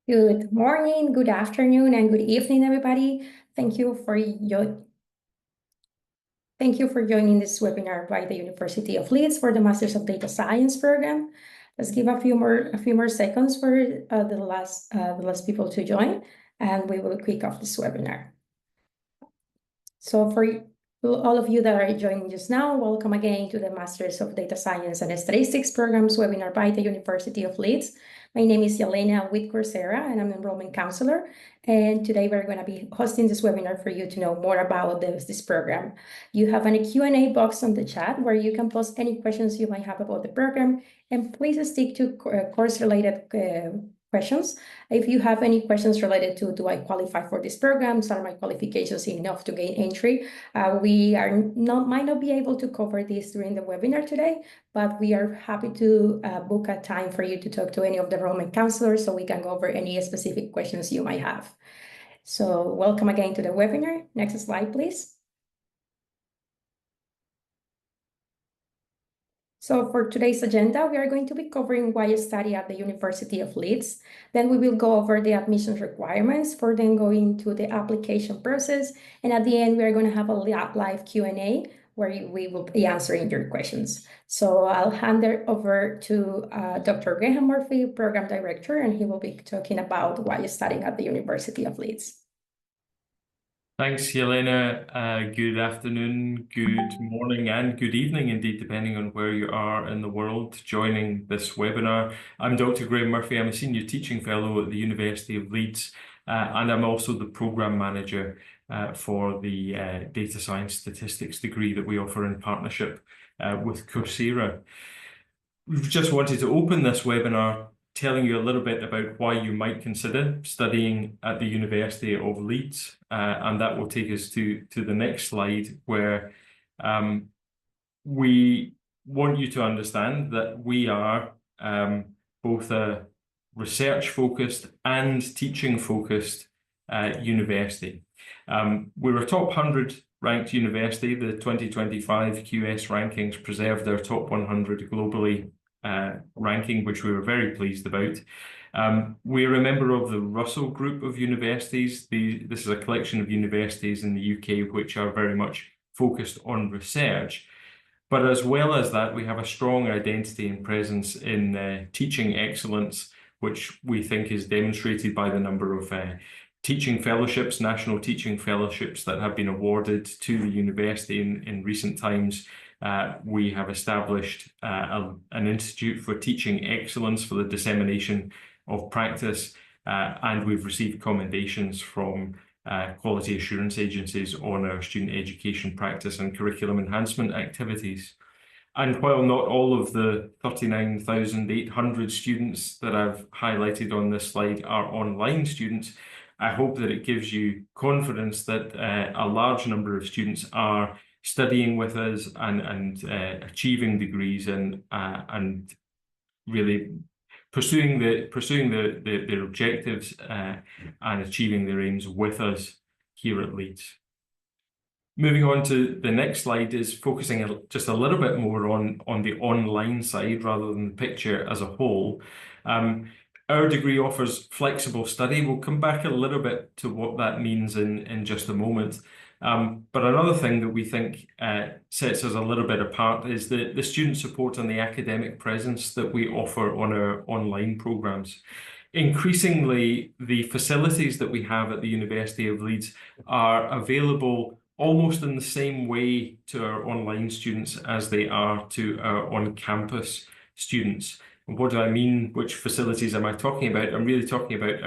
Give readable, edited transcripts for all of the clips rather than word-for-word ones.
Good morning, good afternoon, and good evening, everybody. Thank you for joining this webinar by the University of Leeds for the Masters of Data Science program. Let's give a few more seconds for the last people to join, and we will kick off this webinar. So for all of you that are joining just now, welcome again to the Masters of Data Science and Statistics Programs webinar by the University of Leeds. My name is Yelena with Coursera, and I'm an enrollment counselor. And today we're going to be hosting this webinar for you to know more about this program. You have a Q&A box on the chat where you can post any questions you might have about the program. And please stick to course-related questions. If you have any questions related to, do I qualify for this program? Are my qualifications enough to gain entry? We might not be able to cover this during the webinar today, but we are happy to book a time for you to talk to any of the enrollment counselors so we can go over any specific questions you might have. So welcome again to the webinar. Next slide, please. So for today's agenda, we are going to be covering why you study at the University of Leeds. Then we will go over the admissions requirements for then going to the application process. And at the end, we are going to have a live Q&A where we will be answering your questions. So I'll hand it over to Dr. Graham Murphy, Program Director, and he will be talking about why you're studying at the University of Leeds. Thanks, Helena. Good afternoon, good morning, and good evening, indeed, depending on where you are in the world joining this webinar. I'm Dr. Graham Murphy. I'm a Senior Teaching Fellow at the University of Leeds, and I'm also the Programme Manager for the Data Science Statistics degree that we offer in partnership with Coursera. We've just wanted to open this webinar telling you a little bit about why you might consider studying at the University of Leeds. And that will take us to the next slide, where we want you to understand that we are both a research-focused and teaching-focused university. We're a top 100 ranked university. The 2025 QS rankings preserved our top 100 globally ranking, which we were very pleased about. We're a member of the Russell Group of universities. This is a collection of universities in the UK which are very much focused on research. But as well as that, we have a strong identity and presence in teaching excellence, which we think is demonstrated by the number of teaching fellowships, national teaching fellowships that have been awarded to the university in recent times. We have established an Institute for Teaching Excellence for the dissemination of practice, and we've received commendations from quality assurance agencies on our student education practice and curriculum enhancement activities. And while not all of the 39,800 students that I've highlighted on this slide are online students, I hope that it gives you confidence that a large number of students are studying with us and achieving degrees and really pursuing their objectives and achieving their aims with us here at Leeds. Moving on to the next slide is focusing just a little bit more on the online side rather than the picture as a whole. Our degree offers flexible study. We'll come back a little bit to what that means in just a moment. But another thing that we think sets us a little bit apart is the student support and the academic presence that we offer on our online programs. Increasingly, the facilities that we have at the University of Leeds are available almost in the same way to our online students as they are to our on-campus students. And what do I mean? Which facilities am I talking about? I'm really talking about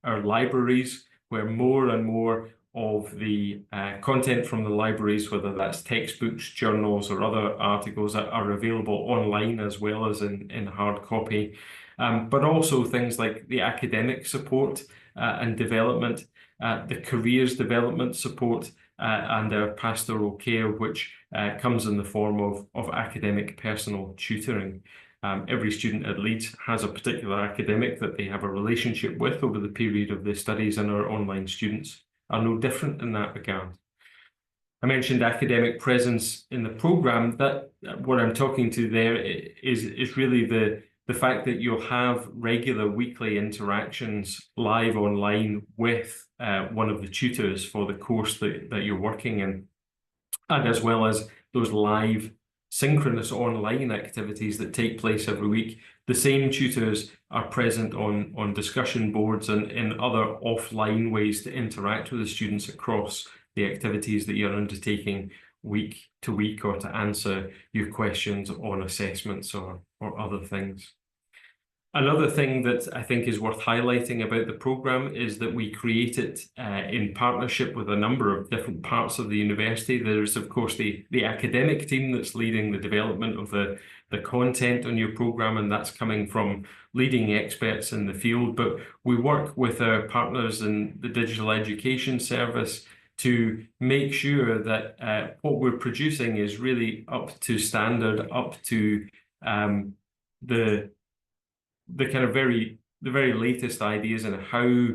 our libraries, where more and more of the content from the libraries, whether that's textbooks, journals, or other articles, are available online as well as in hard copy. But also things like the academic support and development, the careers development support, and our pastoral care, which comes in the form of academic personal tutoring. Every student at Leeds has a particular academic that they have a relationship with over the period of their studies, and our online students are no different in that regard. I mentioned academic presence in the programme. That what I'm talking to there is really the fact that you'll have regular weekly interactions live online with one of the tutors for the course that you're working in, and as well as those live synchronous online activities that take place every week. The same tutors are present on discussion boards and in other offline ways to interact with the students across the activities that you're undertaking week to week, or to answer your questions on assessments or other things. Another thing that I think is worth highlighting about the programme is that we create it in partnership with a number of different parts of the university. There's, of course, the academic team that's leading the development of the content on your programme, and that's coming from leading experts in the field. But we work with our partners in the Digital Education Service to make sure that what we're producing is really up to standard, up to the kind of the very latest ideas in how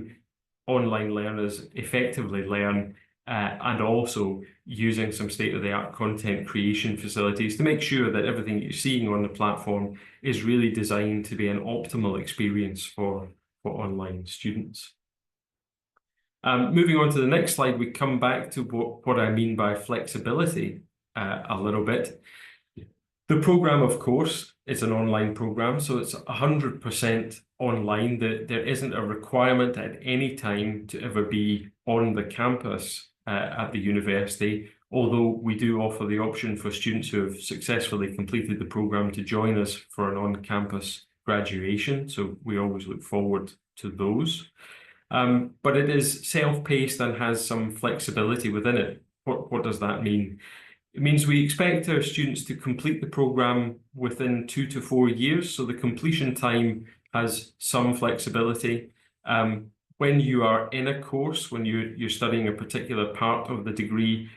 online learners effectively learn, and also using some state-of-the-art content creation facilities to make sure that everything you're seeing on the platform is really designed to be an optimal experience for online students. Moving on to the next slide, we come back to what I mean by flexibility a little bit. The program, of course, is an online program, so it's 100% online. There isn't a requirement at any time to ever be on the campus at the university, although we do offer the option for students who have successfully completed the program to join us for an on-campus graduation, so we always look forward to those. But it is self-paced and has some flexibility within it. What does that mean? It means we expect our students to complete the program within 2 to 4 years, so the completion time has some flexibility. When you are in a course, when you're studying a particular part of the degree,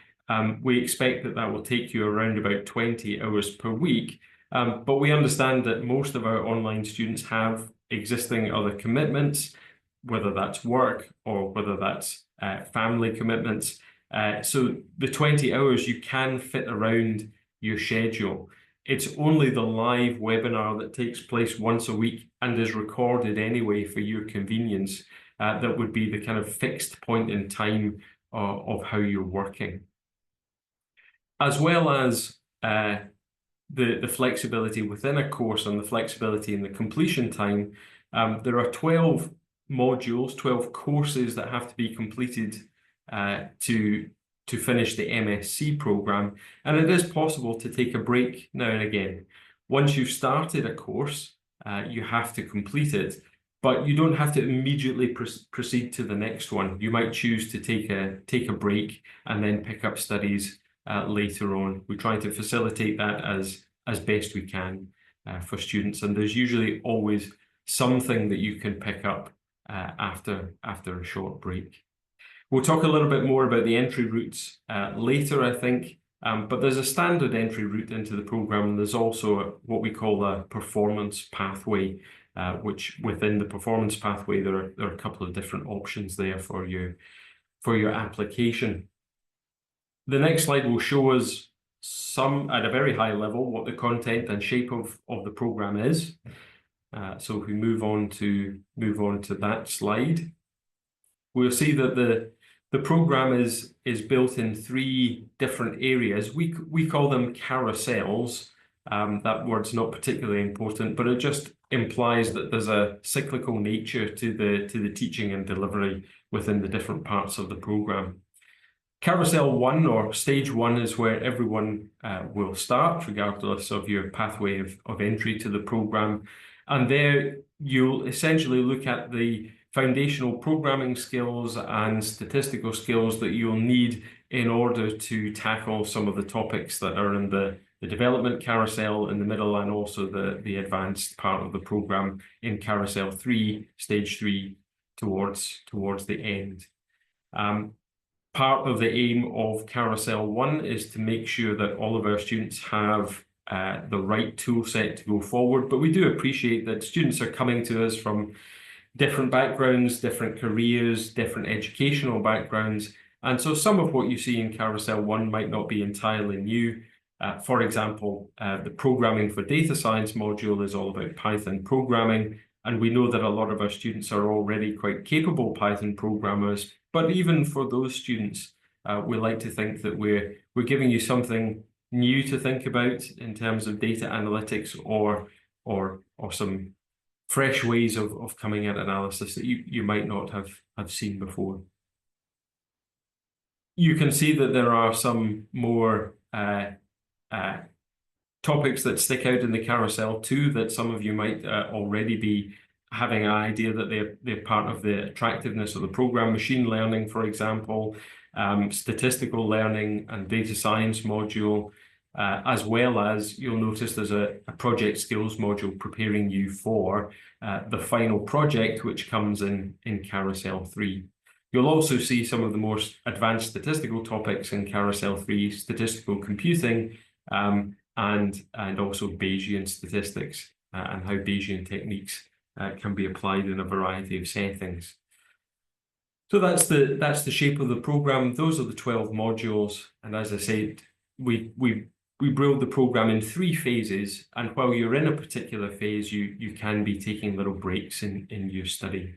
we expect that will take you around about 20 hours per week. But we understand that most of our online students have existing other commitments, whether that's work or whether that's family commitments. So the 20 hours you can fit around your schedule. It's only the live webinar that takes place once a week and is recorded anyway for your convenience that would be the kind of fixed point in time of how you're working. As well as the flexibility within a course and the flexibility in the completion time, there are 12 modules, 12 courses that have to be completed to finish the MSc program, and it is possible to take a break now and again. Once you've started a course, you have to complete it, but you don't have to immediately proceed to the next one. You might choose to take a break and then pick up studies later on. We try to facilitate that as best we can for students, and there's usually always something that you can pick up after a short break. We'll talk a little bit more about the entry routes later, I think, but there's a standard entry route into the program, and there's also what we call a performance pathway, which within the performance pathway there are a couple of different options there for your application. The next slide will show us some, at a very high level, what the content and shape of the program is. So if we move on to that slide, we'll see that the program is built in 3 different areas. We call them carousels. That word's not particularly important, but it just implies that there's a cyclical nature to the teaching and delivery within the different parts of the program. Carousel 1, or stage 1, is where everyone will start, regardless of your pathway of entry to the program. And there you'll essentially look at the foundational programming skills and statistical skills that you'll need in order to tackle some of the topics that are in the development carousel in the middle, and also the advanced part of the program in carousel 3, stage 3, towards the end. Part of the aim of carousel 1 is to make sure that all of our students have the right tool set to go forward, but we do appreciate that students are coming to us from different backgrounds, different careers, different educational backgrounds, and so some of what you see in carousel 1 might not be entirely new. For example, the Programming for Data Science module is all about Python programming, and we know that a lot of our students are already quite capable Python programmers. But even for those students, we like to think that we're giving you something new to think about in terms of data analytics or some fresh ways of coming at analysis that you might not have seen before. You can see that there are some more topics that stick out in the carousel too, that some of you might already be having an idea that they're part of the attractiveness of the program. Machine learning, for example, statistical learning and data science module, as well as you'll notice there's a project skills module preparing you for the final project, which comes in Carousel 3. You'll also see some of the more advanced statistical topics in Carousel 3, statistical computing, and also Bayesian statistics, and how Bayesian techniques can be applied in a variety of settings. So that's the shape of the program. Those are the 12 modules, and as I said, we build the program in 3 phases, and while you're in a particular phase, you can be taking little breaks in your study.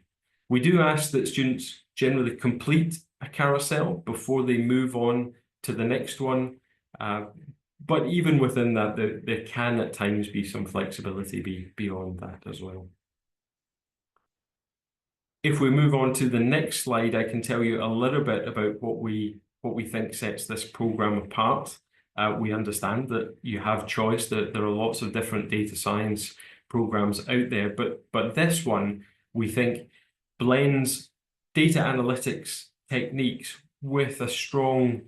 We do ask that students generally complete a carousel before they move on to the next one, but even within that, there can at times be some flexibility beyond that as well. If we move on to the next slide, I can tell you a little bit about what we think sets this program apart. We understand that you have choice, that there are lots of different data science programs out there, but this one, we think, blends data analytics techniques with a strong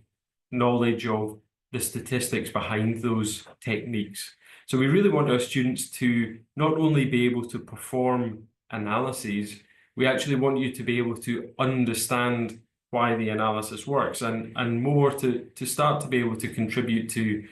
knowledge of the statistics behind those techniques. So we really want our students to not only be able to perform analyses, we actually want you to be able to understand why the analysis works, and more to start to be able to contribute to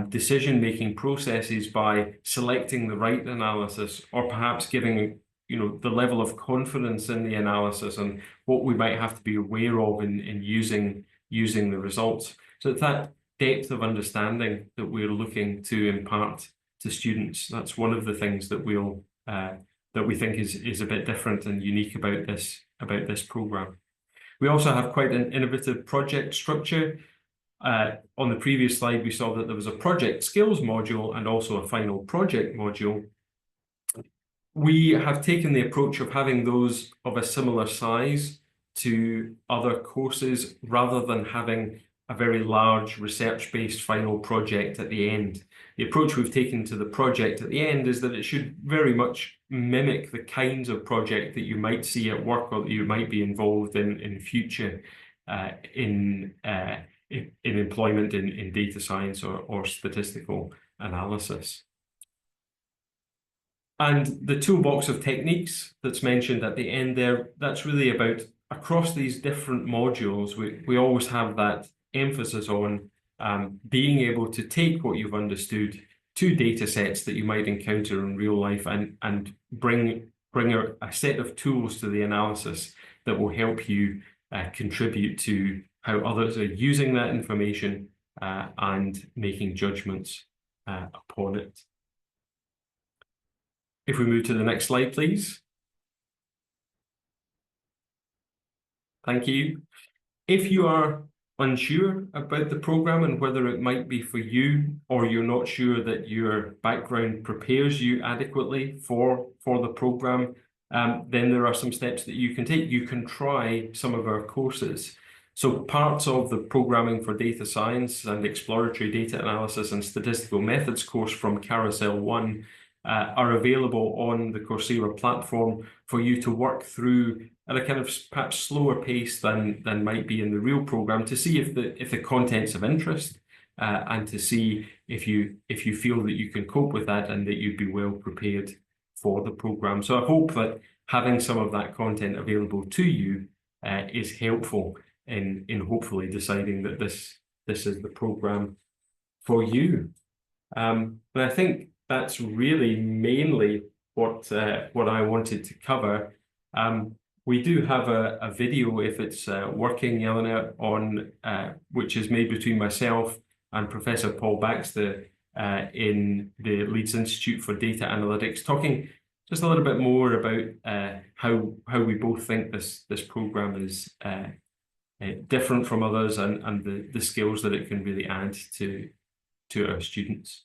decision-making processes by selecting the right analysis, or perhaps giving the level of confidence in the analysis and what we might have to be aware of in using the results. So it's that depth of understanding that we're looking to impart to students. That's one of the things that that we think is a bit different and unique about this program. We also have quite an innovative project structure. On the previous slide, we saw that there was a project skills module and also a final project module. We have taken the approach of having those of a similar size to other courses, rather than having a very large research-based final project at the end. The approach we've taken to the project at the end is that it should very much mimic the kinds of project that you might see at work, or that you might be involved in future in employment in data science or statistical analysis. And the toolbox of techniques that's mentioned at the end there, that's really about, across these different modules, we always have that emphasis on being able to take what you've understood to data sets that you might encounter in real life, and bring a set of tools to the analysis that will help you contribute to how others are using that information and making judgments upon it. If we move to the next slide, please. Thank you. If you are unsure about the program and whether it might be for you, or you're not sure that your background prepares you adequately for the program, then there are some steps that you can take. You can try some of our courses. So parts of the Programming for Data Science and Exploratory Data Analysis and Statistical Methods course from Carousel 1 are available on the Coursera platform for you to work through at a kind of perhaps slower pace than might be in the real program, to see if the content's of interest, and to see if you feel that you can cope with that and that you'd be well prepared for the program. So I hope that having some of that content available to you is helpful in hopefully deciding that this is the program for you. But I think that's really mainly what I wanted to cover. We do have a video, if it's working, Jelena, on which is made between myself and Professor Paul Baxter in the Leeds Institute for Data Analytics, talking just a little bit more about how we both think this program is different from others, and the skills that it can really add to our students.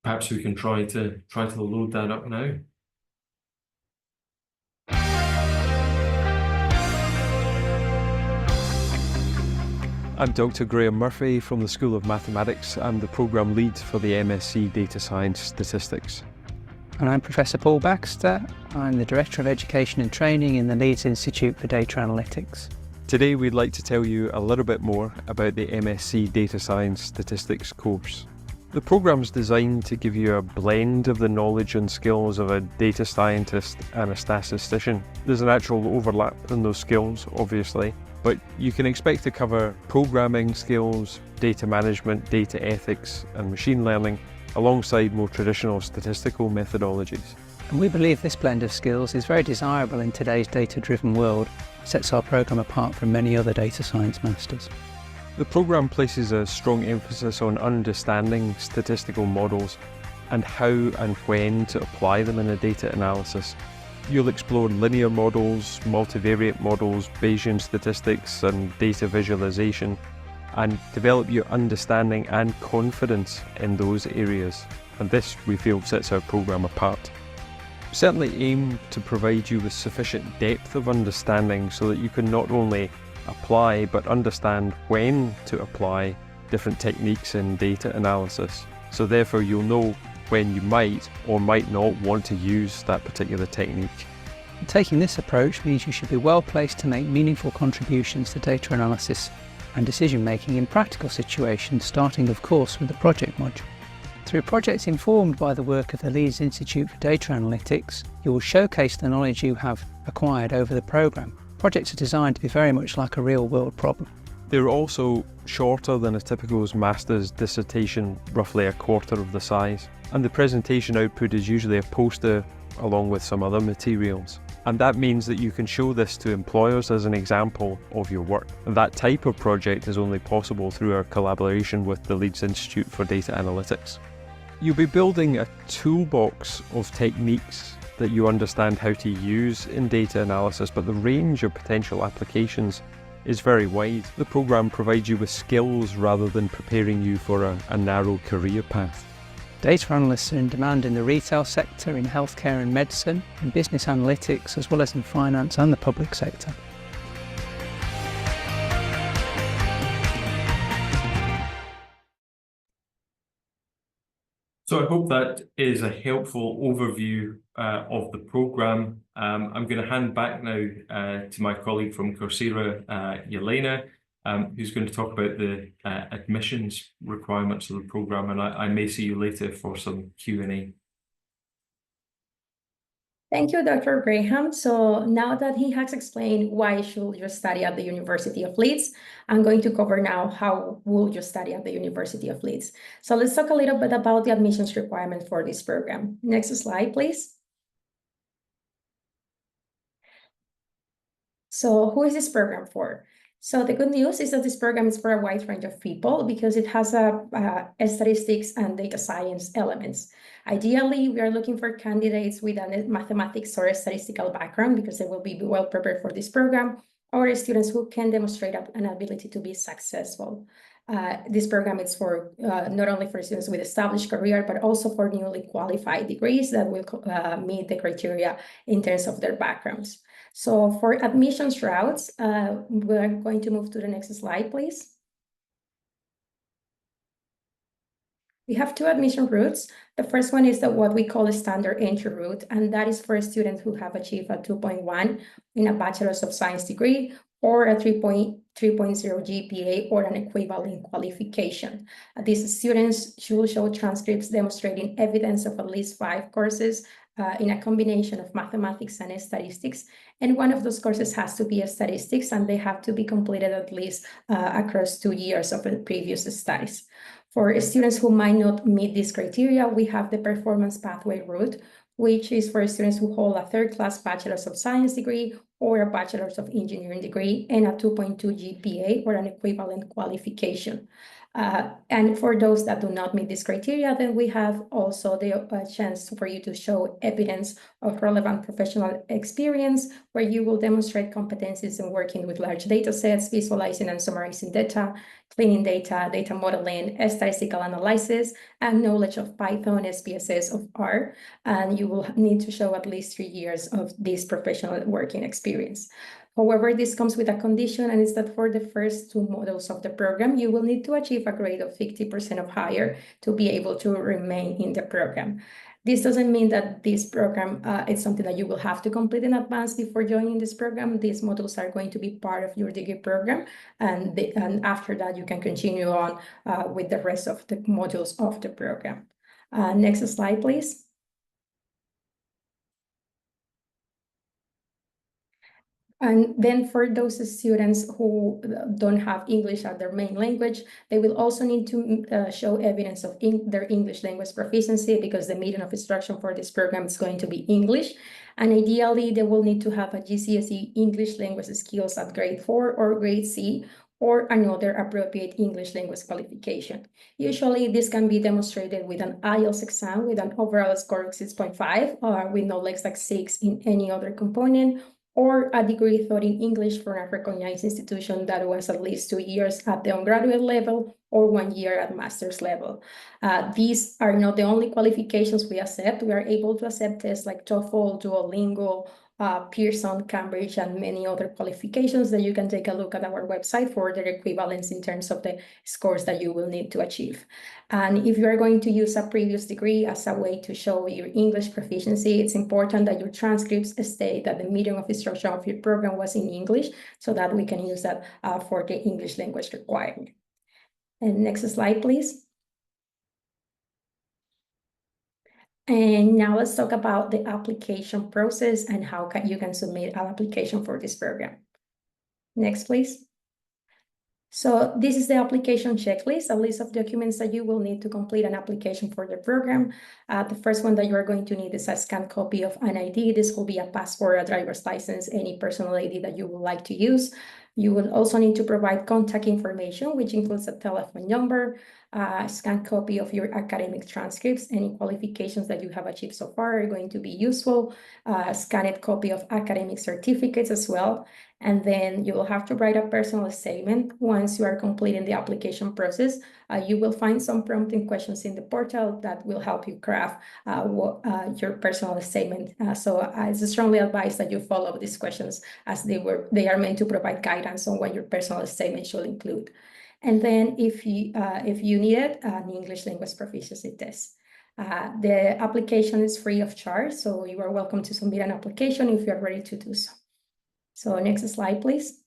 Perhaps we can try to load that up now. I'm Dr. Graham Murphy from the School of Mathematics. I'm the Programme Lead for the MSc Data Science Statistics. And I'm Professor Paul Baxter. I'm the Director of Education and Training in the Leeds Institute for Data Analytics. Today we'd like to tell you a little bit more about the MSc Data Science Statistics course. The programme's designed to give you a blend of the knowledge and skills of a data scientist and a statistician. There's a natural overlap in those skills, obviously, but you can expect to cover programming skills, data management, data ethics and machine learning, alongside more traditional statistical methodologies. And we believe this blend of skills is very desirable in today's data-driven world, sets our programme apart from many other data science masters. The programme places a strong emphasis on understanding statistical models and how and when to apply them in a data analysis. You'll explore linear models, multivariate models, Bayesian statistics and data visualization, and develop your understanding and confidence in those areas. And this, we feel, sets our programme apart. We certainly aim to provide you with sufficient depth of understanding so that you can not only apply but understand when to apply different techniques in data analysis. So therefore you'll know when you might or might not want to use that particular technique. Taking this approach means you should be well placed to make meaningful contributions to data analysis and decision making in practical situations, starting of course with the project module. Through projects informed by the work of the Leeds Institute for Data Analytics, you will showcase the knowledge you have acquired over the programme. Projects are designed to be very much like a real world problem. They're also shorter than a typical master's dissertation, roughly a quarter of the size. And the presentation output is usually a poster along with some other materials. And that means that you can show this to employers as an example of your work. And that type of project is only possible through our collaboration with the Leeds Institute for Data Analytics. You'll be building a toolbox of techniques that you understand how to use in data analysis, but the range of potential applications is very wide. The programme provides you with skills rather than preparing you for a narrow career path. Data analysts are in demand in the retail sector, in healthcare and medicine, in business analytics, as well as in finance and the public sector. So I hope that is a helpful overview of the programme. I'm going to hand back now to my colleague from Coursera, Yelena, who's going to talk about the admissions requirements of the programme, and I may see you later for some Q&A. Thank you, Dr. Graham. So now that he has explained why should you study at the University of Leeds, I'm going to cover now how will you study at the University of Leeds. So let's talk a little bit about the admissions requirements for this program. Next slide, please. So who is this program for? So the good news is that this program is for a wide range of people because it has statistics and data science elements. Ideally, we are looking for candidates with a mathematics or a statistical background because they will be well prepared for this program, or students who can demonstrate an ability to be successful. This program is for not only for students with established career, but also for newly qualified degrees that will meet the criteria in terms of their backgrounds. So for admissions routes, we're going to move to the next slide, please. We have two admission routes. The first one is what we call a standard entry route, and that is for students who have achieved a 2.1 in a Bachelor's of Science degree or a 3.0 GPA or an equivalent qualification. These students should show transcripts demonstrating evidence of at least 5 courses in a combination of mathematics and statistics. And one of those courses has to be statistics, and they have to be completed at least across 2 years of previous studies. For students who might not meet this criteria, we have the performance pathway route, which is for students who hold a 3rd-class Bachelor's of Science degree or a Bachelor's of Engineering degree and a 2.2 GPA or an equivalent qualification. And for those that do not meet this criteria, then we have also the chance for you to show evidence of relevant professional experience, where you will demonstrate competencies in working with large data sets, visualizing and summarizing data, cleaning data, data modeling, statistical analysis, and knowledge of Python, SPSS, of R. And you will need to show at least 3 years of this professional working experience. However, this comes with a condition, and it's that for the first 2 modules of the program, you will need to achieve a grade of 50% or higher to be able to remain in the program. This doesn't mean that this program is something that you will have to complete in advance before joining this program. These modules are going to be part of your degree program, and after that, you can continue on with the rest of the modules of the program. Next slide, please. And then for those students who don't have English as their main language, they will also need to show evidence of their English language proficiency, because the medium of instruction for this program is going to be English. And ideally, they will need to have a GCSE English language skills at grade 4 or grade C, or another appropriate English language qualification. Usually, this can be demonstrated with an IELTS exam with an overall score of 6.5, or with no less than 6 in any other component, or a degree taught in English from a recognized institution that was at least 2 years at the undergraduate level or 1 year at master's level. These are not the only qualifications we accept. We are able to accept tests like TOEFL, Duolingo, Pearson, Cambridge, and many other qualifications that you can take a look at our website for their equivalence in terms of the scores that you will need to achieve. And if you are going to use a previous degree as a way to show your English proficiency, it's important that your transcripts state that the medium of instruction of your program was in English, so that we can use that for the English language requirement. And next slide, please. And now let's talk about the application process and how you can submit an application for this program. Next, please. So this is the application checklist, a list of documents that you will need to complete an application for the program. The first one that you are going to need is a scanned copy of an ID. This will be a passport, a driver's license, any personal ID that you would like to use. You will also need to provide contact information, which includes a telephone number, a scanned copy of your academic transcripts. Any qualifications that you have achieved so far are going to be useful. A scanned copy of academic certificates as well. And then you will have to write a personal statement. Once you are completing the application process, you will find some prompting questions in the portal that will help you craft your personal statement. So I strongly advise that you follow these questions, as they are meant to provide guidance on what your personal statement should include. And then if you need it, an English language proficiency test. The application is free of charge, so you are welcome to submit an application if you are ready to do so. So next slide, please.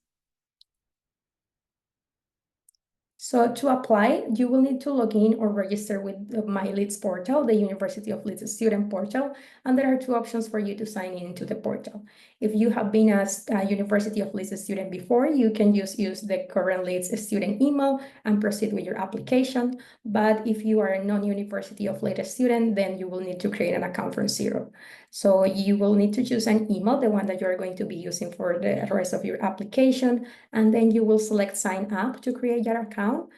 So to apply, you will need to log in or register with the My Leeds portal, the University of Leeds student portal, and there are 2 options for you to sign into the portal. If you have been a University of Leeds student before, you can use the current Leeds student email and proceed with your application. But if you are a non-University of Leeds student, then you will need to create an account from zero. So you will need to choose an email, the one that you are going to be using for the rest of your application, and then you will select sign up to create your account.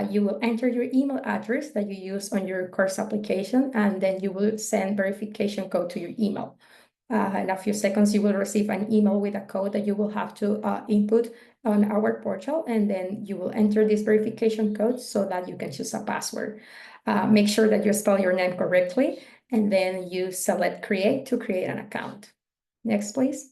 You will enter your email address that you use on your course application, and then you will send verification code to your email. In a few seconds, you will receive an email with a code that you will have to input on our portal, and then you will enter this verification code so that you can choose a password. Make sure that you spell your name correctly, and then you select create to create an account. Next, please.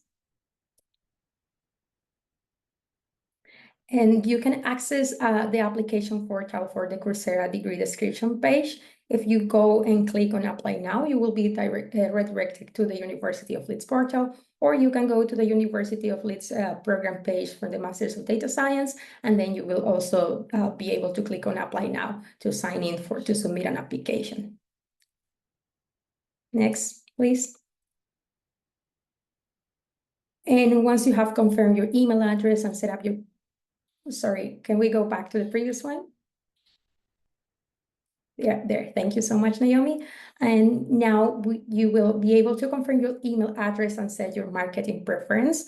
And you can access the application portal for the Coursera degree description page. If you go and click on apply now, you will be redirected to the University of Leeds portal, or you can go to the University of Leeds program page for the Masters of Data Science, and then you will also be able to click on apply now to sign in to submit an application. Next, please. And once you have confirmed your email address and set up your, sorry, can we go back to the previous one? Yeah, there. Thank you so much, Naomi. And now you will be able to confirm your email address and set your marketing preference.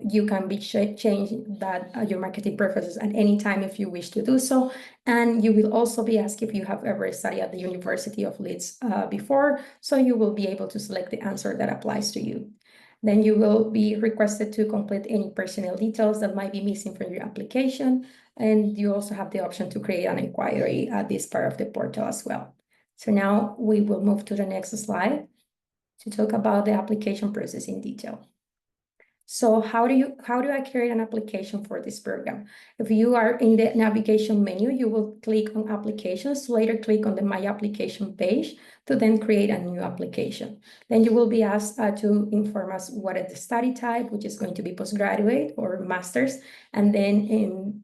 You can be change that your marketing preferences at any time if you wish to do so. And you will also be asked if you have ever studied at the University of Leeds before, so you will be able to select the answer that applies to you. Then you will be requested to complete any personal details that might be missing from your application. And you also have the option to create an inquiry at this part of the portal as well. So now we will move to the next slide to talk about the application process in detail. So how do I create an application for this program? If you are in the navigation menu, you will click on applications, later click on the My Application page to then create a new application. Then you will be asked to inform us what is the study type, which is going to be postgraduate or master's. And then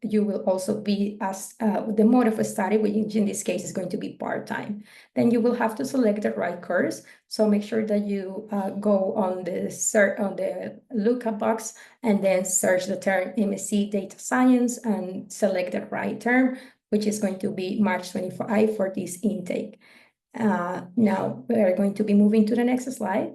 you will also be asked the mode of study, which in this case is going to be part-time. Then you will have to select the right course. So make sure that you go on the lookup box and then search the term MSc Data Science and select the right term, which is going to be March 25 for this intake. Now we are going to be moving to the next slide.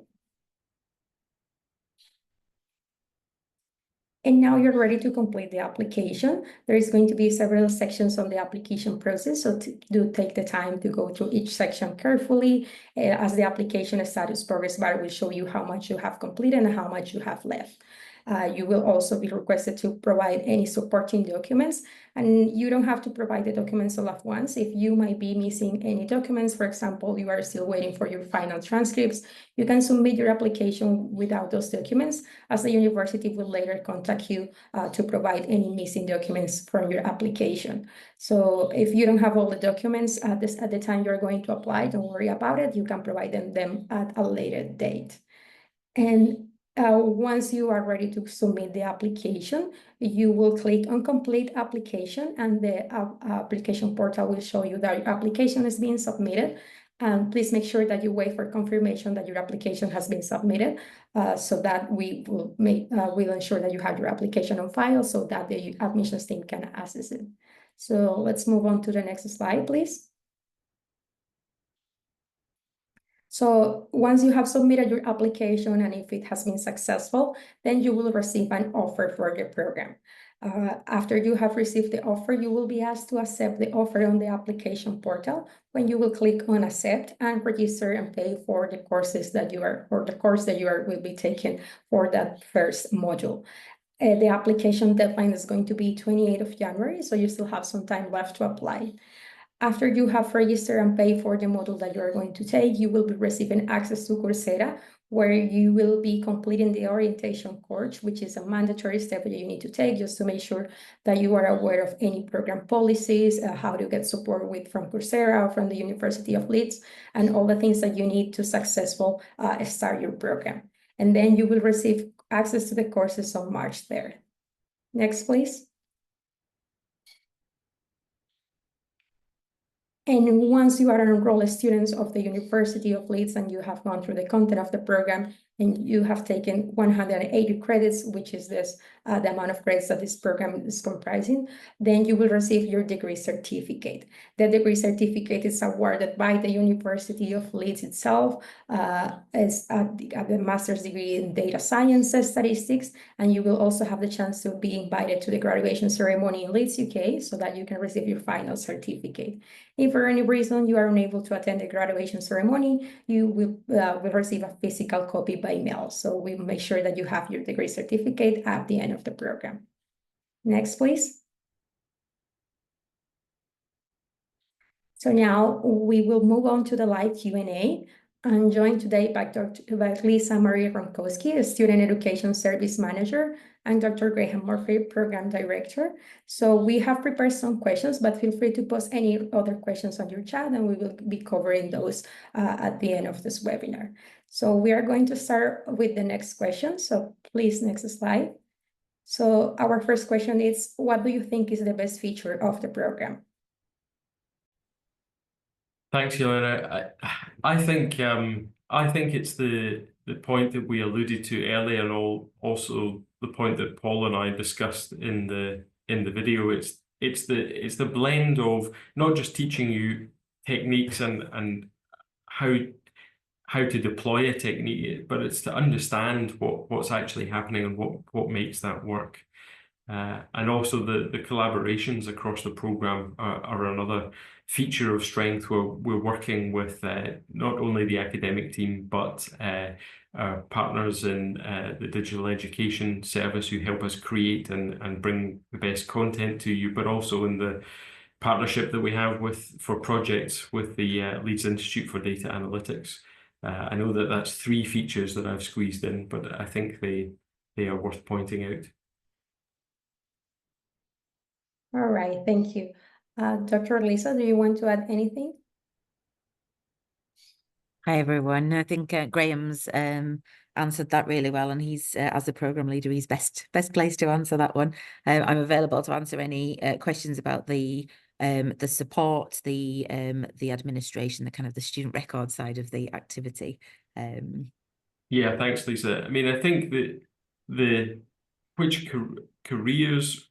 And now you're ready to complete the application. There is going to be several sections on the application process, so do take the time to go through each section carefully. As the application status progress bar will show you how much you have completed and how much you have left. You will also be requested to provide any supporting documents, and you don't have to provide the documents all at once. If you might be missing any documents, for example, you are still waiting for your final transcripts, you can submit your application without those documents, as the university will later contact you to provide any missing documents from your application. So if you don't have all the documents at the time you're going to apply, don't worry about it. You can provide them at a later date. And once you are ready to submit the application, you will click on Complete Application, and the application portal will show you that your application is being submitted. And please make sure that you wait for confirmation that your application has been submitted, so that we will we'll ensure that you have your application on file so that the admissions team can access it. So let's move on to the next slide, please. So once you have submitted your application and if it has been successful, then you will receive an offer for your program. After you have received the offer, you will be asked to accept the offer on the application portal, when you will click on accept and register and pay for the courses that you are, or the course that you will be taking for that first module. The application deadline is going to be 28th of January, so you still have some time left to apply. After you have registered and paid for the module that you are going to take, you will be receiving access to Coursera, where you will be completing the orientation course, which is a mandatory step that you need to take just to make sure that you are aware of any program policies, how to get support from Coursera or from the University of Leeds, and all the things that you need to successfully start your program. And then you will receive access to the courses on March 3rd. Next, please. And once you are an enrolled student of the University of Leeds and you have gone through the content of the program and you have taken 180 credits, which is the amount of credits that this program is comprising, then you will receive your degree certificate. The degree certificate is awarded by the University of Leeds itself as the master's degree in data science statistics, and you will also have the chance to be invited to the graduation ceremony in Leeds, UK, so that you can receive your final certificate. If for any reason you are unable to attend the graduation ceremony, you will receive a physical copy by mail. So we will make sure that you have your degree certificate at the end of the program. Next, please. So now we will move on to the live Q&A. I'm joined today by Lisa Marie Romkowski, a Student Education Service Manager, and Dr. Graham Murphy, Program Director. So we have prepared some questions, but feel free to post any other questions on your chat, and we will be covering those at the end of this webinar. So we are going to start with the next question. So please, next slide. So our first question is, what do you think is the best feature of the program? Thanks, Helena. I think it's the point that we alluded to earlier, and also the point that Paul and I discussed in the video. It's it's the blend of not just teaching you techniques and how to deploy a technique, but it's to understand what's actually happening and what makes that work. And also the collaborations across the program are another feature of strength, where we're working with not only the academic team, but our partners in the digital education service who help us create and bring the best content to you, but also in the partnership that we have for projects with the Leeds Institute for Data Analytics. I know that's 3 features that I've squeezed in, but I think they are worth pointing out. All right, thank you. Dr. Lisa, do you want to add anything? Hi, everyone. I think Graham's answered that really well, and he's, as the program leader, he's best placed to answer that one. I'm available to answer any questions about the support, the administration, the kind of the student record side of the activity. Yeah, thanks, Lisa. I mean, I think that which careers,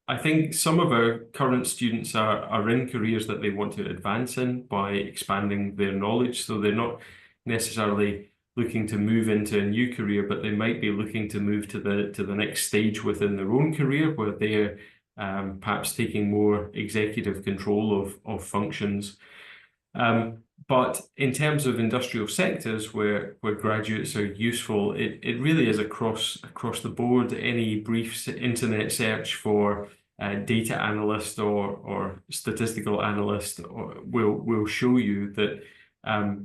I think some of our current students are in careers that they want to advance in by expanding their knowledge. So they're not necessarily looking to move into a new career, but they might be looking to move to the next stage within their own career, where they're perhaps taking more executive control of functions. But in terms of industrial sectors where graduates are useful, it really is across the board. Any brief internet search for data analyst or statistical analyst will show you that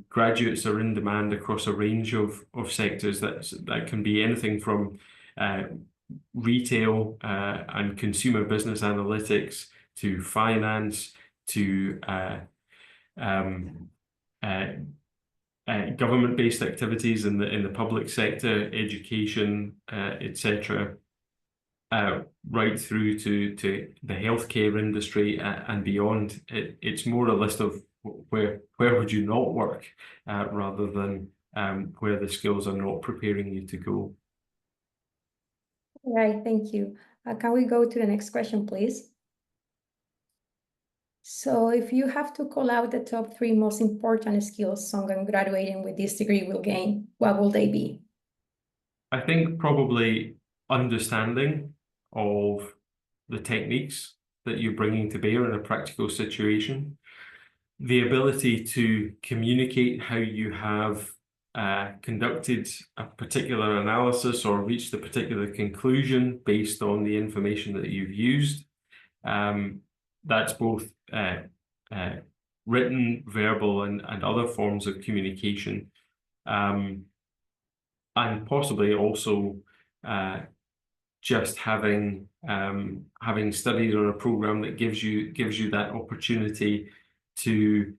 graduates are in demand across a range of sectors. That can be anything from retail and consumer business analytics to finance to government-based activities in the public sector, education, etc., right through to the healthcare industry and beyond. It's more a list of where would you not work, rather than where the skills are not preparing you to go. All right, thank you. Can we go to the next question, please? So if you have to call out the top 3 most important skills someone graduating with this degree will gain, what will they be? I think probably understanding of the techniques that you're bringing to bear in a practical situation, the ability to communicate how you have conducted a particular analysis or reached a particular conclusion based on the information that you've used. That's both written, verbal, and other forms of communication, and possibly also just having studied on a program that gives you that opportunity to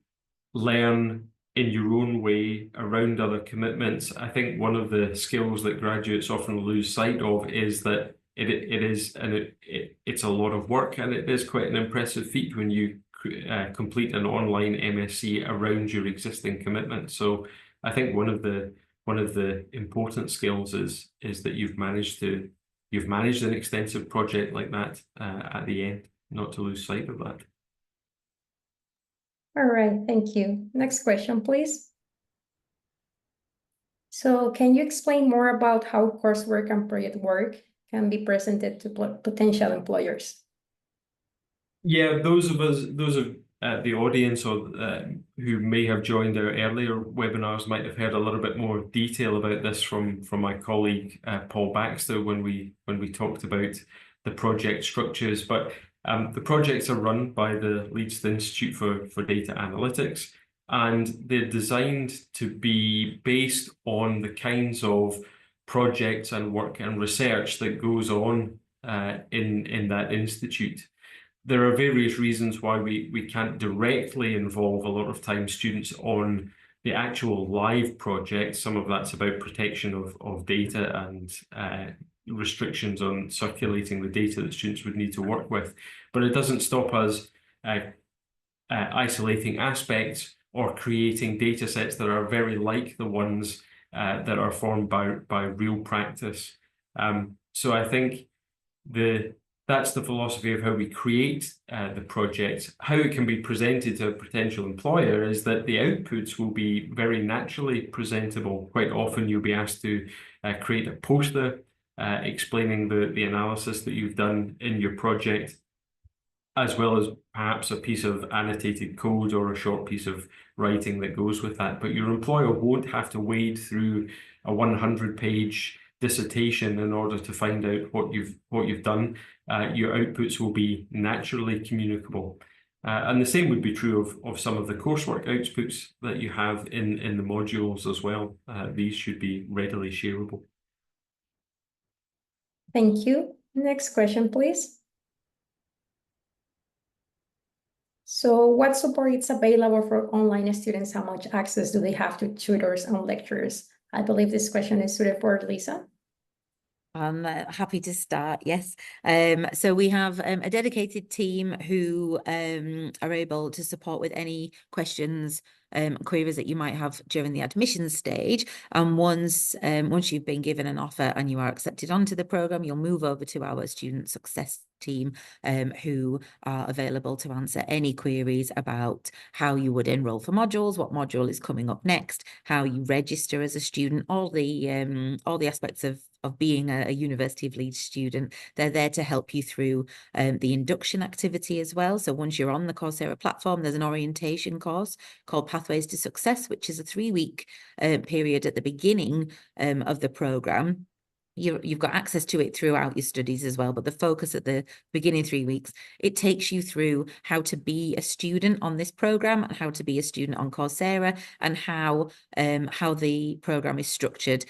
learn in your own way around other commitments. I think one of the skills that graduates often lose sight of is that it's a lot of work, and it is quite an impressive feat when you complete an online MSc around your existing commitment. So I think one of the important skills is that you've managed an extensive project like that at the end, not to lose sight of that. All right, thank you. Next question, please. So can you explain more about how coursework and project work can be presented to potential employers? Yeah, those of the audience or who may have joined our earlier webinars might have heard a little bit more detail about this from my colleague Paul Baxter when we talked about the project structures. But the projects are run by the Leeds Institute for Data Analytics, and they're designed to be based on the kinds of projects and work and research that goes on in that institute. There are various reasons why we can't directly involve a lot of time students on the actual live project. Some of that's about protection of data and restrictions on circulating the data that students would need to work with. But it doesn't stop us isolating aspects or creating data sets that are very like the ones that are formed by real practice. So I think the That's the philosophy of how we create the project. How it can be presented to a potential employer is that the outputs will be very naturally presentable. Quite often you'll be asked to create a poster explaining the analysis that you've done in your project, as well as perhaps a piece of annotated code or a short piece of writing that goes with that. But your employer won't have to wade through a 100-page dissertation in order to find out what you've done. Your outputs will be naturally communicable. And the same would be true of some of the coursework outputs that you have in the modules as well. These should be readily shareable. Thank you. Next question, please. So what support is available for online students? How much access do they have to tutors and lecturers? I believe this question is suited for Lisa. I'm happy to start, yes. So we have a dedicated team who are able to support with any questions, queries that you might have during the admission stage. And once you've been given an offer and you are accepted onto the programme, you'll move over to our student success team who are available to answer any queries about how you would enroll for modules, what module is coming up next, how you register as a student, all the aspects of being a University of Leeds student. They're there to help you through the induction activity as well. So once you're on the Coursera platform, there's an orientation course called Pathways to Success, which is a 3-week period at the beginning of the programme. You've got access to it throughout your studies as well, but the focus at the beginning 3 weeks, it takes you through how to be a student on this program and how to be a student on Coursera and how the program is structured.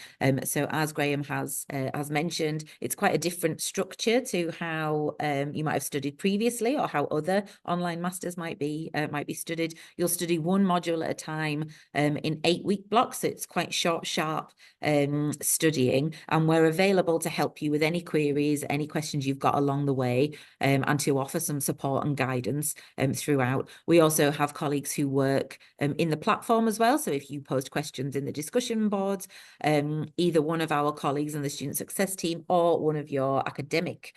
So as Graham has mentioned, it's quite a different structure to how you might have studied previously or how other online masters might be studied. You'll study one module at a time in 8-week blocks, so it's quite short, sharp studying, and we're available to help you with any queries, any questions you've got along the way, and to offer some support and guidance throughout. We also have colleagues who work in the platform as well. So if you post questions in the discussion boards, either one of our colleagues in the student success team or one of your academic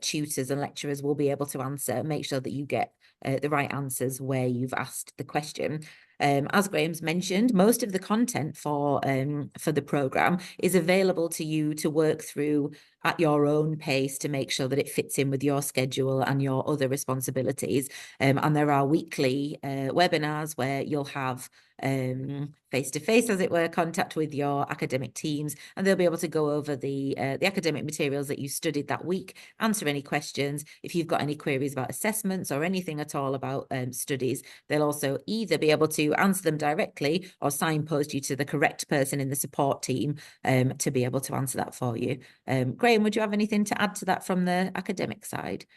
tutors and lecturers will be able to answer, make sure that you get the right answers where you've asked the question. As Graham's mentioned, most of the content for the programme is available to you to work through at your own pace to make sure that it fits in with your schedule and your other responsibilities. And there are weekly webinars where you'll have face-to-face, as it were, contact with your academic teams, and they'll be able to go over the academic materials that you studied that week, answer any questions. If you've got any queries about assessments or anything at all about studies, they'll also either be able to answer them directly or signpost you to the correct person in the support team to be able to answer that for you. Graham, would you have anything to add to that from the academic side?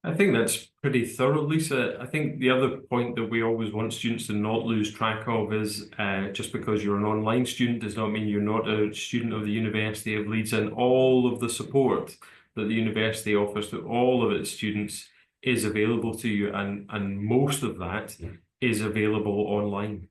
I think that's pretty thorough, Lisa. I think the other point that we always want students to not lose track of is just because you're an online student does not mean you're not a student of the University of Leeds, and all of the support that the university offers to all of its students is available to you, and most of that is available online.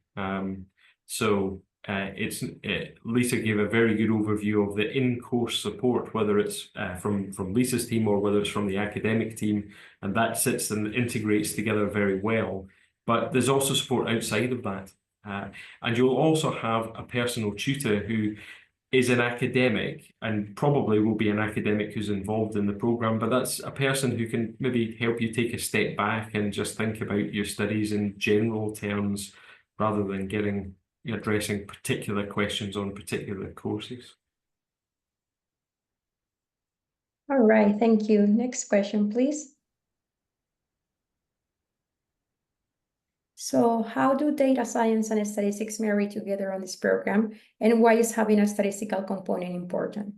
Lisa gave a very good overview of the in-course support, whether it's from Lisa's team or whether it's from the academic team, and that sits and integrates together very well. But there's also support outside of that. And you'll also have a personal tutor who is an academic and probably will be an academic who's involved in the program, but that's a person who can maybe help you take a step back and just think about your studies in general terms rather than addressing particular questions on particular courses. All right, thank you. Next question, please. So how do data science and statistics marry together on this program, and why is having a statistical component important?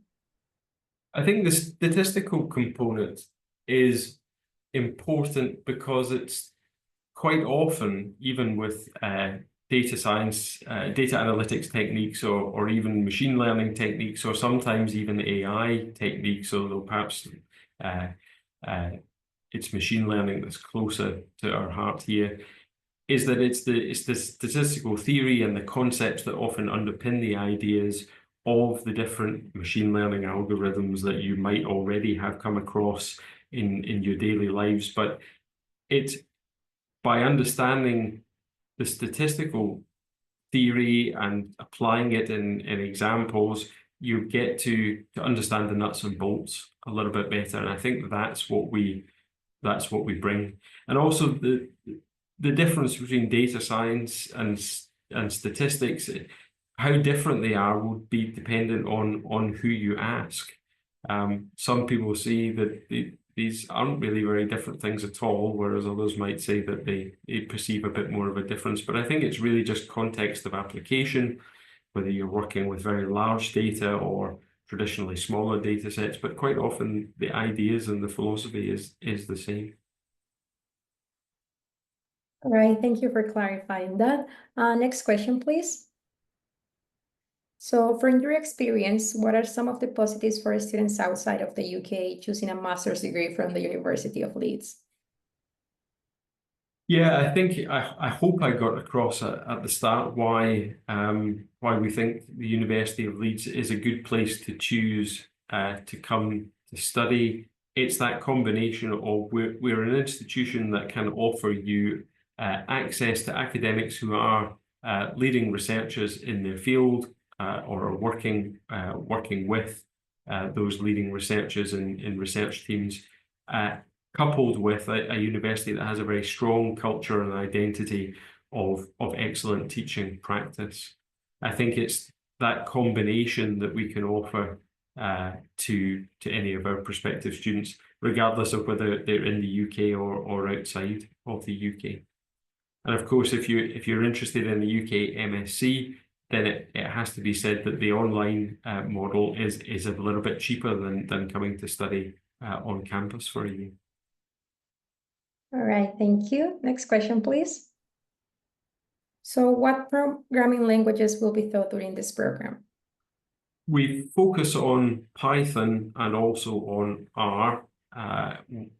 I think the statistical component is important because it's quite often, even with data science, data analytics techniques, or even machine learning techniques, or sometimes even AI techniques, although perhaps it's machine learning that's closer to our heart here, is that it's the statistical theory and the concepts that often underpin the ideas of the different machine learning algorithms that you might already have come across in your daily lives. But it's by understanding the statistical theory and applying it in examples, you get to understand the nuts and bolts a little bit better. And I think that's what we bring. And also the difference between data science and statistics, how different they are will be dependent on who you ask. Some people see that these aren't really very different things at all, whereas others might say that they perceive a bit more of a difference. But I think it's really just context of application, whether you're working with very large data or traditionally smaller data sets, but quite often the ideas and the philosophy is the same. All right, thank you for clarifying that. Next question, please. So from your experience, what are some of the positives for students outside of the UK choosing a master's degree from the University of Leeds? Yeah, I think I hope I got across at the start why we think the University of Leeds is a good place to choose to come to study. It's that combination of we're an institution that can offer you access to academics who are leading researchers in their field or are working with those leading researchers in research teams. Coupled with a university that has a very strong culture and identity of excellent teaching practice. I think it's that combination that we can offer to any of our prospective students, regardless of whether they're in the UK or outside of the UK. And of course, if you're interested in the UK MSc, then it has to be said that the online model is a little bit cheaper than coming to study on campus for a year. All right, thank you. Next question, please. So what programming languages will be taught during this program? We focus on Python and also on R.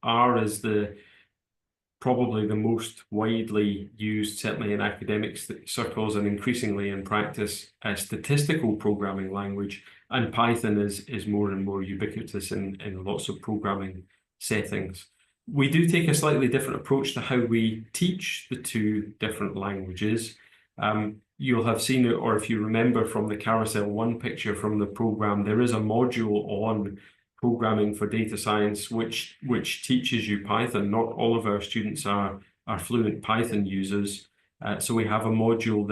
R is probably the most widely used, certainly in academic circles and increasingly in practice, statistical programming language. And Python is more and more ubiquitous in lots of programming settings. We do take a slightly different approach to how we teach the two different languages. You'll have seen it, or if you remember from the Carousel 1 picture from the program, there is a module on programming for data science which teaches you Python. Not all of our students are fluent Python users, so we have a module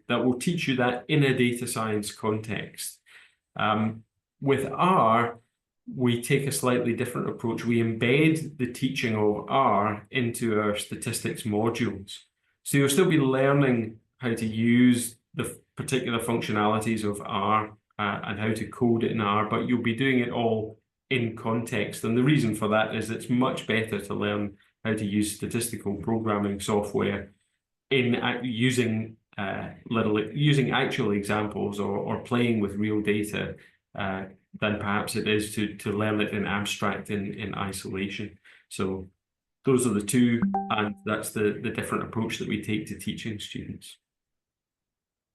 that will teach you that in a data science context. With R, we take a slightly different approach. We embed the teaching of R into our statistics modules. So you'll still be learning how to use the particular functionalities of R and how to code it in R, but you'll be doing it all in context. And the reason for that is it's much better to learn how to use statistical programming software in using actual examples or playing with real data than perhaps it is to learn it in abstract in isolation. So those are the two, and that's the different approach that we take to teaching students.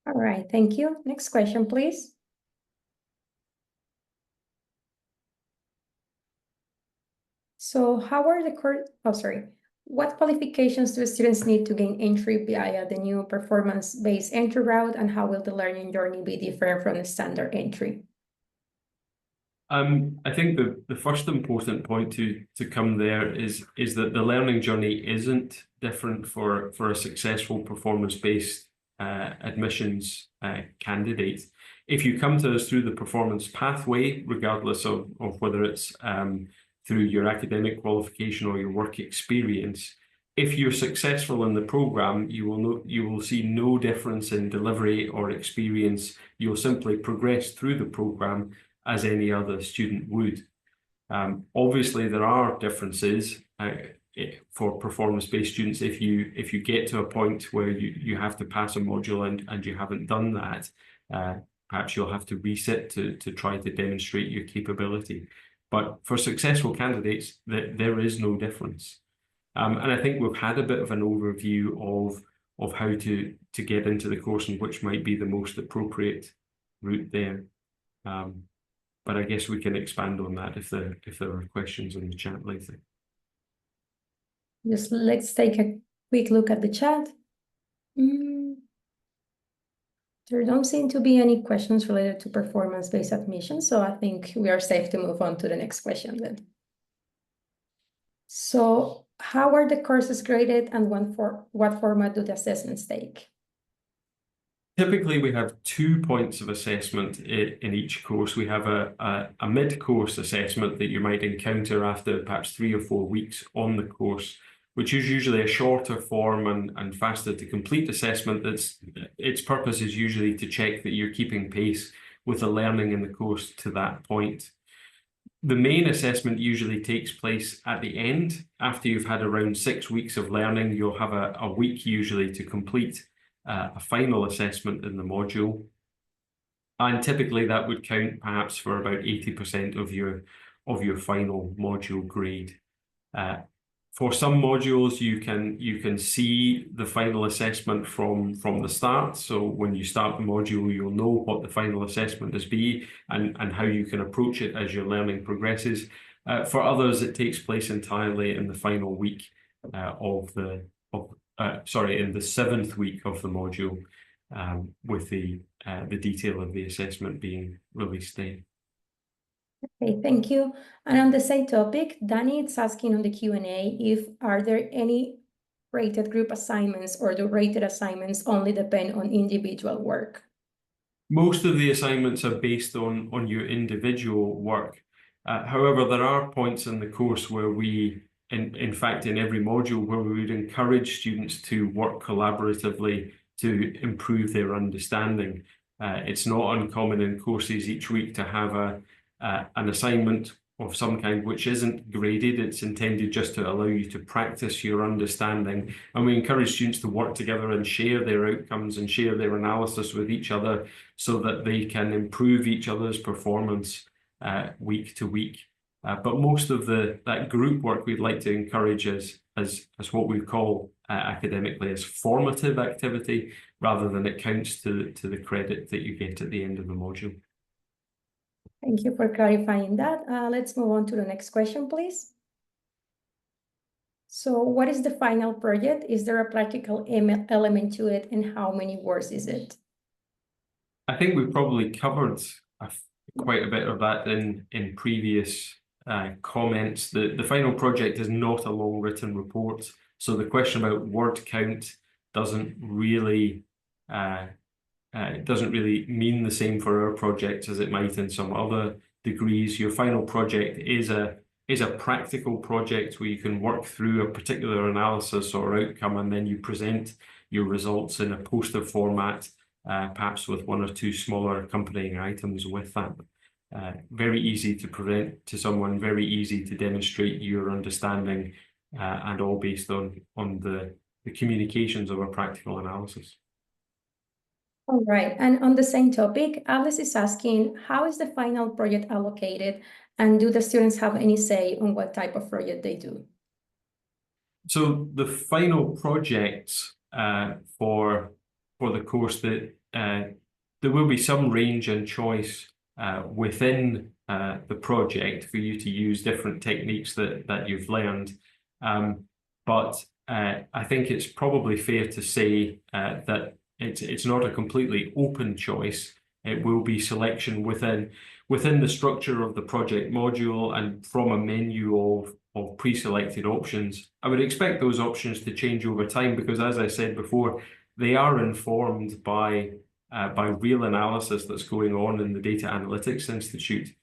All right, thank you. Next question, please. So what qualifications do students need to gain entry via the new performance-based entry route, and how will the learning journey be different from the standard entry? I think the first important point to come there is that the learning journey isn't different for a successful performance-based admissions candidate. If you come to us through the performance pathway, regardless of whether it's through your academic qualification or your work experience, if you're successful in the program, you will see no difference in delivery or experience. You'll simply progress through the program as any other student would. Obviously, there are differences for performance-based students. If you get to a point where you have to pass a module and you haven't done that, perhaps you'll have to resit to try to demonstrate your capability. But for successful candidates, there is no difference. And I think we've had a bit of an overview of how to get into the course and which might be the most appropriate route there. I guess we can expand on that if there are questions in the chat later. Just let's take a quick look at the chat. There don't seem to be any questions related to performance-based admission, so I think we are safe to move on to the next question then. So how are the courses graded, and what format do the assessments take? Typically, we have 2 points of assessment in each course. We have a mid-course assessment that you might encounter after perhaps 3 or 4 weeks on the course, which is usually a shorter form and faster to complete assessment. Its purpose is usually to check that you're keeping pace with the learning in the course to that point. The main assessment usually takes place at the end. After you've had around 6 weeks of learning, you'll have a week usually to complete a final assessment in the module. And typically that would count perhaps for about 80% of your final module grade. For some modules, you can see the final assessment from the start. So when you start the module, you'll know what the final assessment is and how you can approach it as your learning progresses. For others, it takes place entirely in the final week in the 7th week of the module, with the detail of the assessment being released then. Okay, thank you. And on the same topic, Danny is asking on the Q&A are there any rated group assignments, or do rated assignments only depend on individual work? Most of the assignments are based on your individual work. However, there are points in the course where in fact, in every module, where we would encourage students to work collaboratively to improve their understanding. It's not uncommon in courses each week to have an assignment of some kind which isn't graded. It's intended just to allow you to practice your understanding. And we encourage students to work together and share their outcomes and share their analysis with each other so that they can improve each other's performance week to week. But most of that group work we'd like to encourage as what we call academically as formative activity, rather than it counts to the credit that you get at the end of the module. Thank you for clarifying that. Let's move on to the next question, please. So what is the final project? Is there a practical element to it, and how many words is it? I think we've probably covered quite a bit of that in previous comments. The final project is not a long written report, so the question about word count doesn't really mean the same for our project as it might in some other degrees. Your final project is a practical project where you can work through a particular analysis or outcome, and then you present your results in a poster format, perhaps with 1 or 2 smaller accompanying items with that. Very easy to present to someone, very easy to demonstrate your understanding, and all based on the communications of a practical analysis. All right, and on the same topic, Alice is asking, how is the final project allocated, and do the students have any say on what type of project they do? So the final projects for the course, that there will be some range and choice within the project for you to use different techniques that you've learned. But I think it's probably fair to say that it's not a completely open choice. It will be selection within the structure of the project module and from a menu of pre-selected options. I would expect those options to change over time because, as I said before, they are informed by real analysis that's going on in the Data Analytics Institute.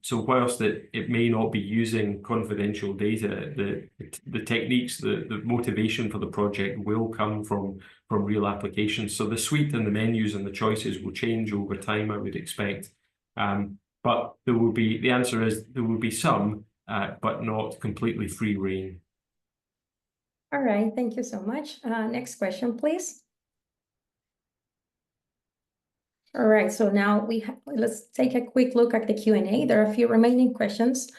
So whilst it may not be using confidential data, the techniques, the motivation for the project will come from real applications. So the suite and the menus and the choices will change over time, I would expect. But the answer is there will be some, but not completely free rein. All right, thank you so much. Next question, please. All right, so now let's take a quick look at the Q&A. There are a few remaining questions.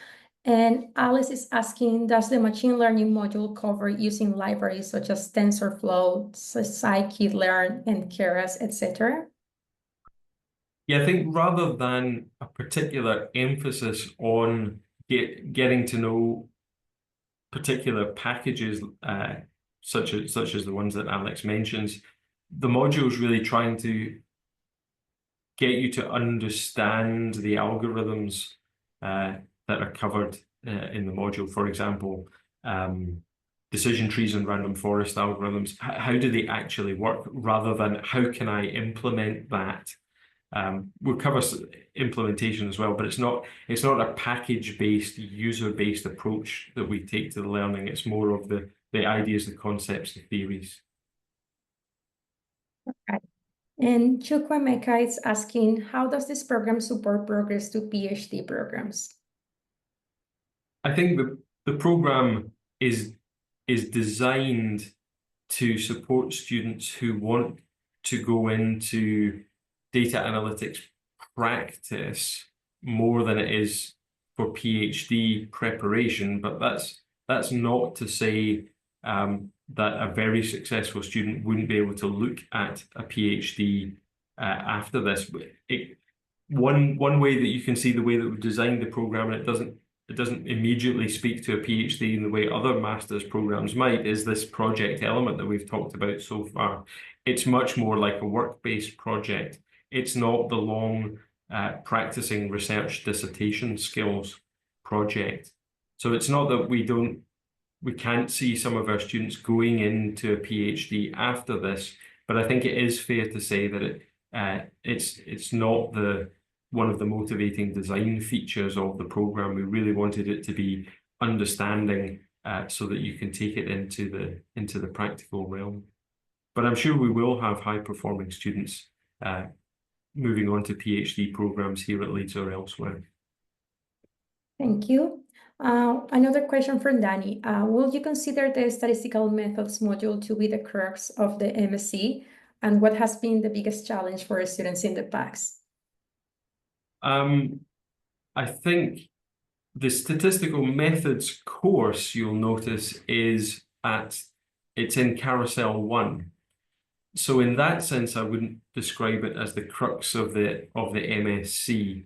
And Alice is asking, does the machine learning module cover using libraries such as TensorFlow, scikit-learn, and Keras, etc.? Yeah, I think rather than a particular emphasis on getting to know particular packages, such as the ones that Alex mentions, the module is really trying to get you to understand the algorithms that are covered in the module. For example, decision trees and random forest algorithms. How do they actually work, rather than how can I implement that? We'll cover implementation as well, but it's not a package-based, user-based approach that we take to the learning. It's more of the ideas, the concepts, the theories. Okay. And Chukwemeka is asking, how does this program support progress to PhD programs? I think the program is designed to support students who want to go into data analytics practice more than it is for PhD preparation. But that's not to say that a very successful student wouldn't be able to look at a PhD after this. One way that you can see the way that we've designed the program, and it doesn't immediately speak to a PhD in the way other master's programs might, is this project element that we've talked about so far. It's much more like a work-based project. It's not the long practicing research dissertation skills project. So it's not that we can't see some of our students going into a PhD after this, but I think it is fair to say that it's not one of the motivating design features of the program. We really wanted it to be understanding so that you can take it into the practical realm. But I'm sure we will have high-performing students moving on to PhD programs here at Leeds or elsewhere. Thank you. Another question from Danny. Will you consider the statistical methods module to be the crux of the MSc? And what has been the biggest challenge for students in the past? I think the statistical methods course, you'll notice, it's in Carousel 1. So in that sense, I wouldn't describe it as the crux of the MSc.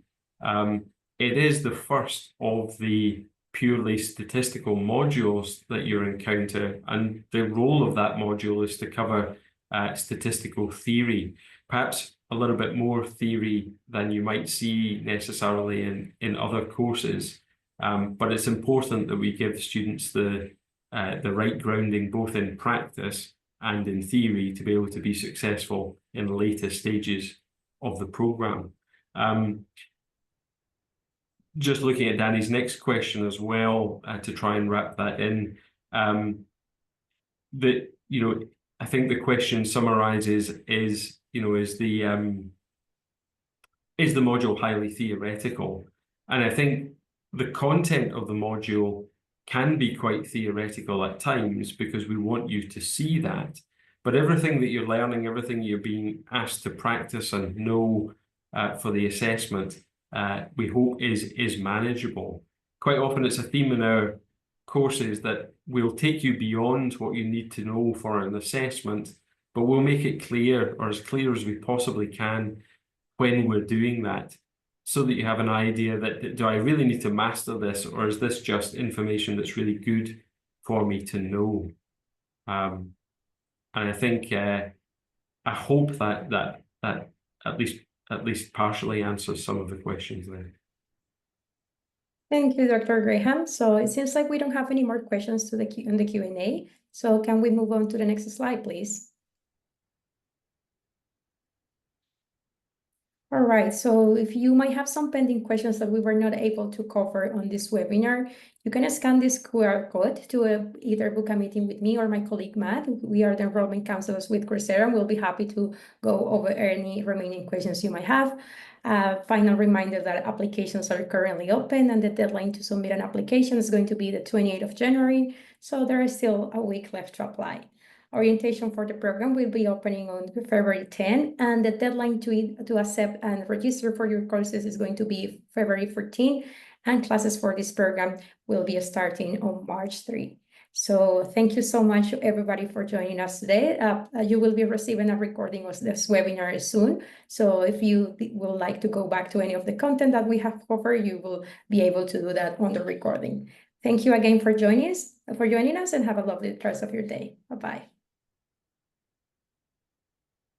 It is the first of the purely statistical modules that you encounter, and the role of that module is to cover statistical theory, perhaps a little bit more theory than you might see necessarily in other courses. But it's important that we give students the right grounding both in practice and in theory to be able to be successful in the later stages of the program. Just looking at Danny's next question as well, to try and wrap that in, I think the question summarizes is the module highly theoretical? And I think the content of the module can be quite theoretical at times because we want you to see that. But everything that you're learning, everything you're being asked to practice and know for the assessment, we hope is manageable. Quite often it's a theme in our courses that we'll take you beyond what you need to know for an assessment, but we'll make it clear, or as clear as we possibly can, when we're doing that, so that you have an idea that, do I really need to master this, or is this just information that's really good for me to know? And I think I hope that at least partially answers some of the questions there. Thank you, Dr. Graham. So it seems like we don't have any more questions in the Q&A. So can we move on to the next slide, please? All right, so if you might have some pending questions that we were not able to cover on this webinar, you can scan this QR code to either book a meeting with me or my colleague Matt. We are the enrollment counselors with Coursera, and we'll be happy to go over any remaining questions you might have. Final reminder that applications are currently open, and the deadline to submit an application is going to be the 28th of January, so there is still a week left to apply. Orientation for the program will be opening on February 10, and the deadline to accept and register for your courses is going to be February 14, and classes for this program will be starting on March 3. So thank you so much, everybody, for joining us today. You will be receiving a recording of this webinar soon. So if you would like to go back to any of the content that we have covered, you will be able to do that on the recording. Thank you again for joining us, and have a lovely rest of your day. Bye-bye.